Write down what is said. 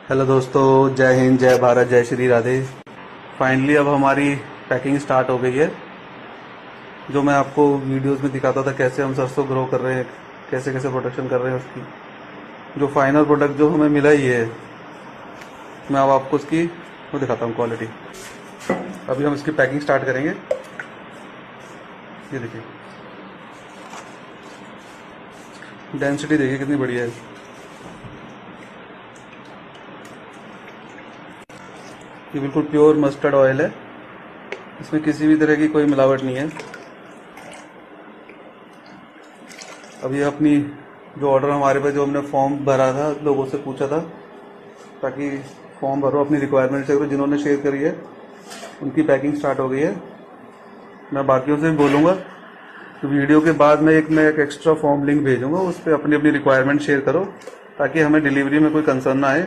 Hello दोस्तों, जय हिंद, जय भारत, जय श्री राधे। फाइनली अब हमारी पैकिंग स्टार्ट हो गई है। जो मैं आपको वीडियोस में दिखाता था कैसे हम सरसों ग्रो कर रहे हैं, कैसे कैसे प्रोडक्शन कर रहे हैं, उसकी जो फाइनल प्रोडक्ट जो हमें मिला ही है, मैं अब आपको उसकी वो दिखाता हूँ क्वालिटी। अभी हम इसकी पैकिंग स्टार्ट करेंगे। ये देखिए, डेंसिटी देखिए कितनी बढ़िया है। ये बिल्कुल प्योर मस्टर्ड ऑयल है, इसमें किसी भी तरह की कोई मिलावट नहीं है। अब ये अपनी जो ऑर्डर हमारे पे जो हमने फॉर्म भरा था, लोगों से पूछा था ताकि फॉर्म भरो, अपनी रिक्वायरमेंट शेयर करो, जिन्होंने शेयर करी है उनकी पैकिंग स्टार्ट हो गई है। मैं बाकियों से भी बोलूँगा तो वीडियो के बाद मैं एक एक्स्ट्रा फॉर्म लिंक भेजूंगा, उस पर अपनी अपनी रिक्वायरमेंट शेयर करो ताकि हमें डिलीवरी में कोई कंसर्न ना आए।